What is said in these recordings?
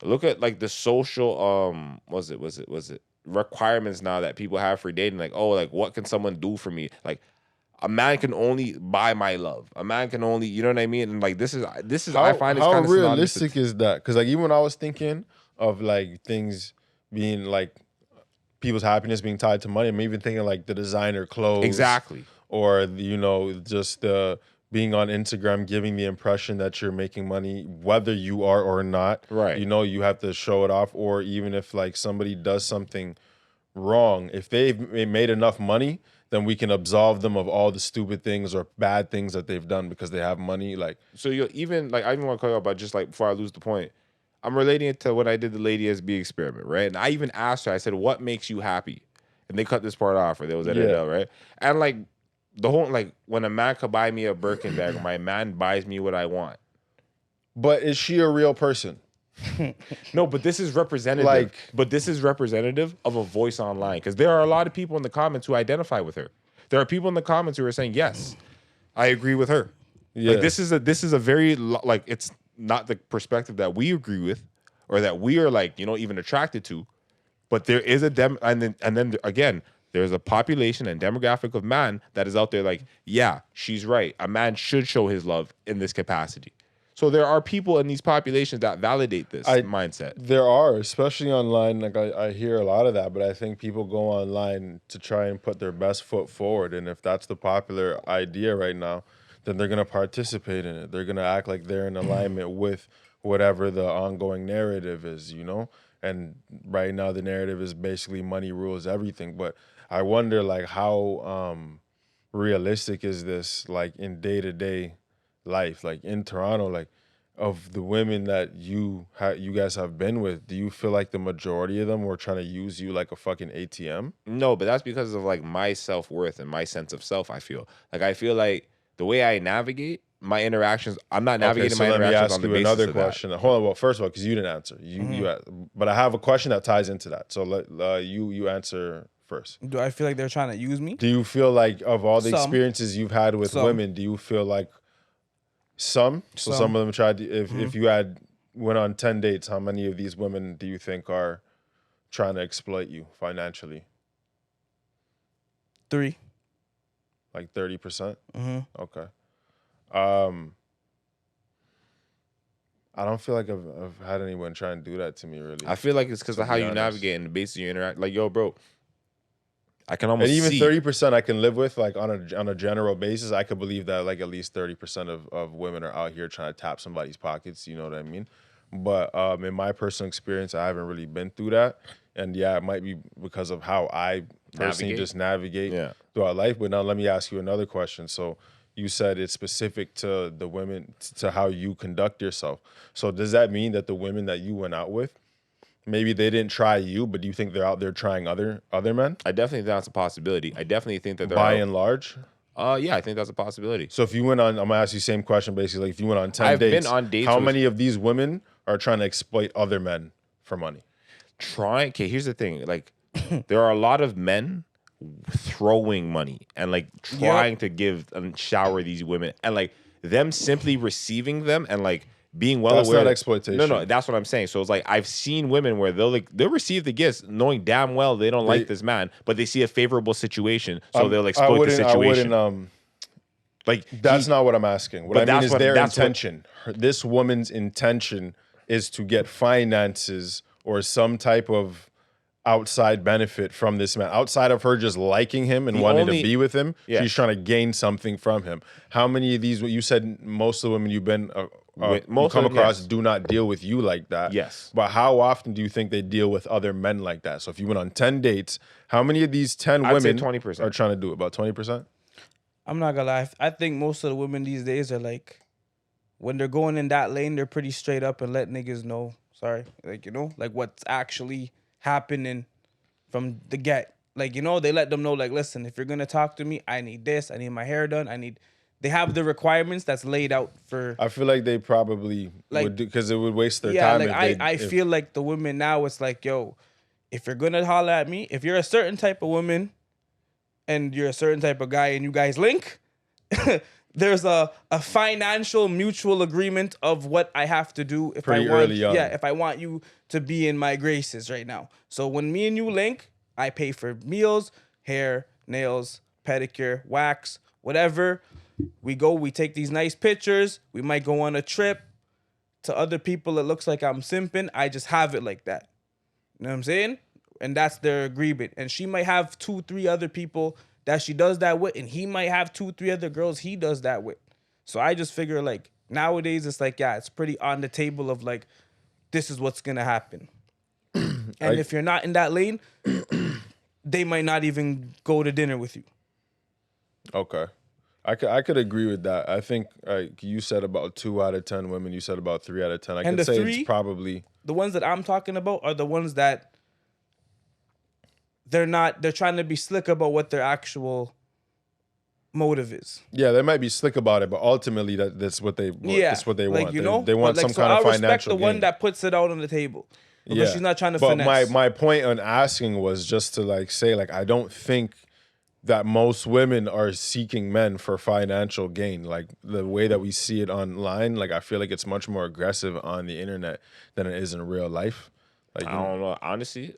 Look at like the social was it requirements now that people have for dating. Like, oh, like what can someone do for me? Like a man can only buy my love. A man can only, you know what I mean? And like this is I find it's How kind of synonymous realistic to is that? Because like even when I was thinking of like things being like people's happiness being tied to money, I'm even thinking like the designer clothes exactly. or just the being on Instagram giving the impression that you're making money whether you are or not. Right. You have to show it off, or even if like somebody does something wrong, if they've made enough money, then we can absolve them of all the stupid things or bad things that they've done because they have money. Like, So you even like I even want to call you out, but just like before I lose the point, I'm relating it to when I did the Lady SB experiment, right? And I even asked her, I said, "What makes you happy?" And they cut this part off, or there was edited yeah, out, right? And like the whole like when a man could buy me a Birkin bag, or my man buys me what I want. but is she a real person? No, but this is representative. Like, But this is representative of a voice online because there are a lot of people in the comments who identify with her. There are people in the comments who are saying, "Yes, I agree with her." Like yeah. this is a very like it's not the perspective that we agree with or that we are like even attracted to, but there is a and then again there's a population and demographic of man that is out there like yeah, she's right, a man should show his love in this capacity. So there are people in these populations that validate this I mindset. There are, especially online. Like I hear a lot of that, but I think people go online to try and put their best foot forward. And if that's the popular idea right now, then they're gonna participate in it. They're gonna act like they're in alignment with whatever the ongoing narrative is. And right now the narrative is basically money rules everything. But I wonder like how realistic is this like in day-to-day life, like in Toronto, like of the women that you guys have been with, do you feel like the majority of them were trying to use you like a fucking ATM? No, but that's because of like my self-worth and my sense of self. I feel like the way I navigate my interactions, I'm not Okay, navigating so my let me interactions on ask the you basis another of that. question. Hold on. Well, first of all, because you didn't answer, but I have a question that ties into that. So you answer first. Do I feel like they're trying to use me? Do you feel like of all the Some. experiences you've had with Some. women, do you feel like some? So some of them tried to, if you had went on 10 dates, how many of these women do you think are trying to exploit you financially? 3. Like 30%? Mm-hmm. Okay. Um, I don't feel like I've had anyone try and do that to me really, I feel like it's because to of how be you honest. navigate and the basis you interact. Like, yo, bro, I can And almost even see. 30% I can live with, like on a general basis. I could believe that like at least 30% of women are out here trying to tap somebody's pockets, you know what I mean? But in my personal experience, I haven't really been through that. And yeah, it might be because of how I personally Navigate. just navigate Yeah. throughout life. But now let me ask you another question. So you said it's specific to the women, to how you conduct yourself. So does that mean that the women that you went out with, maybe they didn't try you, but do you think they're out there trying other men I definitely think that's a possibility. I definitely think that there by are. and large? Yeah, I think that's a possibility. So if you went on, I'm gonna ask you the same question basically. Like if you went on 10 I've been dates, on dates how with many of these women are trying to exploit other men for money? trying. Okay, here's the thing. Like, there are a lot of men throwing money and like trying Yep. to give and shower these women and like them simply receiving them and like being well That's aware. not No, exploitation. that's what I'm saying. So it's like I've seen women where they'll receive the gifts knowing damn well they don't like They, this man, but they see a favorable situation, so they'll I exploit the wouldn't, I wouldn't, situation. Like that's not what I'm asking. What I but mean that's is what their that's what intention. This woman's intention is to get finances or some type of outside benefit from this man. Outside of her just liking him and the wanting to only be with him, she's yes. trying to gain something from him. How many of these, you said most of the women you've been, you Most come of them, across yes. do not deal with you like that. Yes. But how often do you think they deal with other men like that? So if you went on 10 dates, how many of these 10 I'd say women 20%. are trying to do it? About 20%? I'm not gonna lie. I think most of the women these days are like, when they're going in that lane, they're pretty straight up and let niggas know. Sorry, like like what's actually happening from the get. Like they let them know. Like, listen, if you're gonna talk to me, I need this. I need my hair done. They have the requirements that's laid out for. I feel like they probably Like, would do, because it would waste their yeah, time like if they, I feel like the women now, it's like, yo, if you're gonna holler at me, if you're a certain type of woman and you're a certain type of guy and you guys link, there's a financial mutual agreement of what I have to do if Pretty I want early on. if I want you to be in my graces right now. So when me and you link, I pay for meals, hair, nails, pedicure, wax, whatever. We go, we take these nice pictures. We might go on a trip. To other people, it looks like I'm simping. I just have it like that. You know what I'm saying? And that's their agreement. And she might have 2-3 other people that she does that with, and he might have 2-3 other girls he does that with. So I just figure like nowadays it's like, yeah, it's pretty on the table of like, this is what's gonna happen. And if you're not in that lane, they might not even go to dinner with you. Okay. I could agree with that. I think like you said about 2 out of 10 women. You said about 3 out of 10. I And could the say 3, it's probably the ones that I'm talking about are the ones that they're trying to be slick about what their actual motive is. yeah. They might be slick about it, but ultimately that's what they that's what they like, want. you know, They want but, like, some kind of I'll respect financial the gain. one that puts it out on the table because she's not trying to but finesse. my point on asking was just to like say like I don't think that most women are seeking men for financial gain. Like the way that we see it online, like I feel like it's much more aggressive on the internet than it is in real life. Like I don't know. Honestly,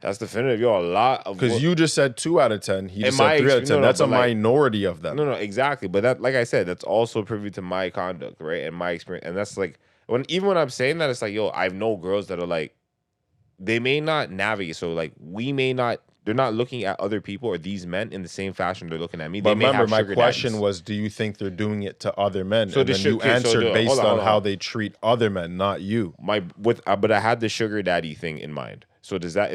that's definitive. Yo, a lot of because you just said 2 out of 10. He just my said 3 out of 10. no, That's a but, like, minority of them. No, exactly. But that, like I said, that's also privy to my conduct, right, and my experience. And that's like when I'm saying that, it's like, yo, I know girls that are like, they may not navigate. So like, we may not. They're not looking at other people or these men in the same fashion they're looking at me. But they may remember, have my sugar question daddies. was, do you think they're doing it to other men? So and then you answered based hold on on. how they treat other men, not you. But I had the sugar daddy thing in mind. So does that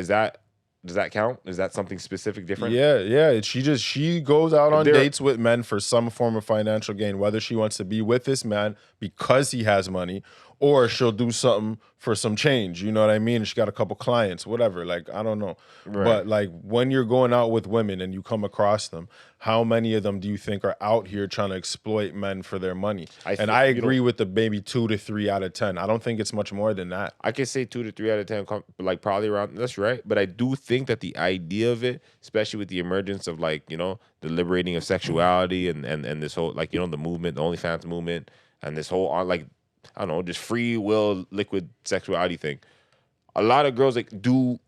count? Is that something specific different? Yeah. She goes out on There- dates with men for some form of financial gain, whether she wants to be with this man because he has money, or she'll do something for some change. You know what I mean? She got a couple clients, whatever. Like, I don't know. Right. But like when you're going out with women and you come across them, how many of them do you think are out here trying to exploit men for their money? I agree with the maybe 2 to 3 out of 10. I don't think it's much more than that. I could say 2 to 3 out of 10, like probably around. That's right. But I do think that the idea of it, especially with the emergence of like, you know, the liberating of sexuality and this whole, like, you know, the movement, the OnlyFans movement, and this whole like, I don't know, just free will liquid sexuality thing. A lot of girls like do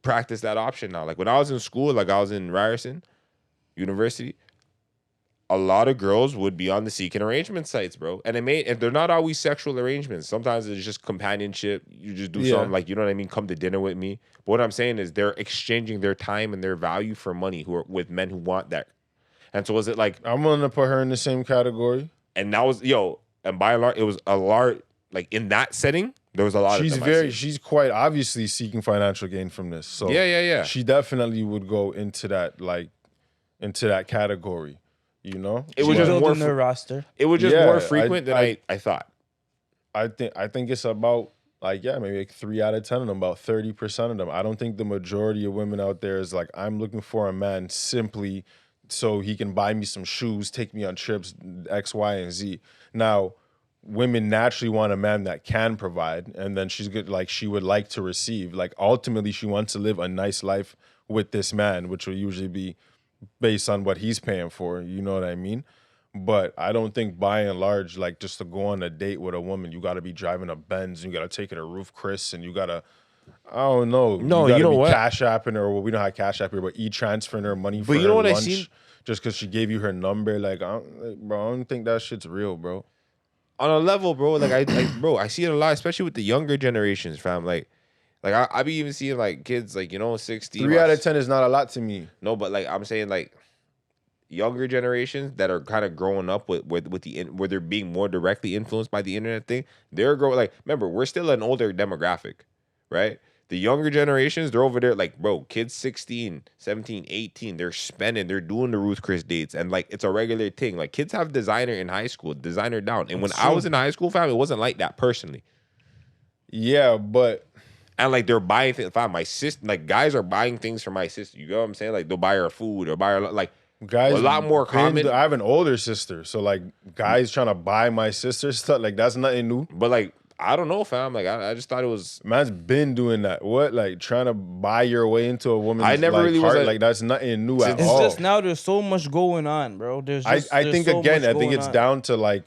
practice that option now. Like when I was in school, like I was in Ryerson University, a lot of girls would be on the seeking arrangement sites, bro. And they're not always sexual arrangements. Sometimes it's just companionship. You just do something like, you know what I mean? Come to dinner with me. But what I'm saying is they're exchanging their time and their value for money with men who want that. And so was it like, I'm willing to put her in the same category. and that was, and by and large, it was a large, like in that setting, there was a lot of them. She's quite obviously seeking financial gain from this. So Yeah. she definitely would go into that category. You know, It was just building more their roster. It was just Yeah, more frequent than I thought. I think it's about maybe like 3 out of 10 of them, about 30% of them. I don't think the majority of women out there is like, I'm looking for a man simply so he can buy me some shoes, take me on trips, X, Y, and Z. Now, women naturally want a man that can provide, and then she's good, like she would like to receive. Like ultimately, she wants to live a nice life with this man, which will usually be based on what he's paying for. You know what I mean? But I don't think by and large, like just to go on a date with a woman, you got to be driving a Benz, and you got to take her to Roof Chris, and you got to, I don't know. No, you you know what? Cash apping her, well, we don't have Cash App here, but e-transferring her money for you her know what I lunch seen? just because she gave you her number. Like, bro, I don't think that shit's real, bro. On a level, bro, bro, I see it a lot, especially with the younger generations, fam. Like I be even seeing like kids, like, you know, 16. 3 out of 10 is not a lot to me. No, but like I'm saying, like younger generations that are kind of growing up with where they're being more directly influenced by the internet thing. They're growing, like, remember, we're still an older demographic, right? The younger generations, they're over there like, bro, kids 16, 17, 18, they're spending, they're doing the Ruth Chris dates. And like, it's a regular thing. Like kids have designer in high school, designer down. And when I was in high school, fam, it wasn't like that personally. Yeah, but And like they're buying things. Fam, my sister, like guys are buying things for my sister. You know what I'm saying? Like they'll buy her food or buy her, like, guys, a lot more common. I have an older sister, so like guys trying to buy my sister stuff, like that's nothing new. But like I don't know, fam. Like I just thought it was. Man's been doing that. What, like trying to buy your way into a woman's I never really was heart? a- Like that's nothing new at It's all. just now there's so much going on, bro. There's I just, think so again, much I think going it's on. down to like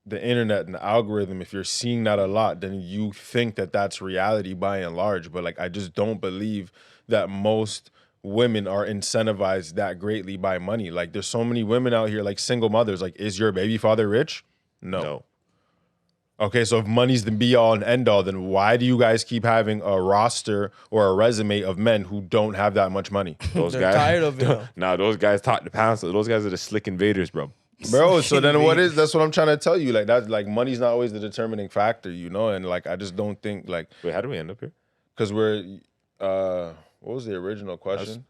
the internet and the algorithm. If you're seeing that a lot, then you think that that's reality by and large. But like, I just don't believe that most women are incentivized that greatly by money. Like, there's so many women out here, like single mothers. Like, is your baby father rich? No. Okay, so if money's the be all and end all, then why do you guys keep having a roster or a resume of men who don't have that much money? Those They're guys tired of it now. Nah, those guys taught the pounds. Those guys are the slick invaders, bro. Bro, so then what is, that's what I'm trying to tell you. Like, that's like money's not always the determining factor, you know? And like, I just don't think like, Wait, how do we end up here? because we're, what was the original question?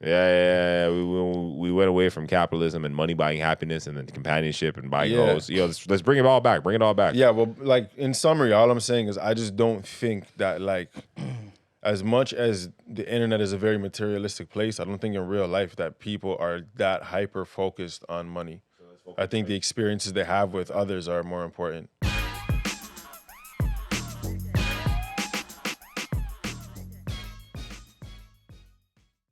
Yeah. We went away from capitalism and money buying happiness and then companionship and buying Yeah. hoes. Yo, let's bring it all back. Bring it all back. Yeah, well, like in summary, all I'm saying is I just don't think that like as much as the internet is a very materialistic place, I don't think in real life that people are that hyper focused on money. I think the experiences they have with others are more important.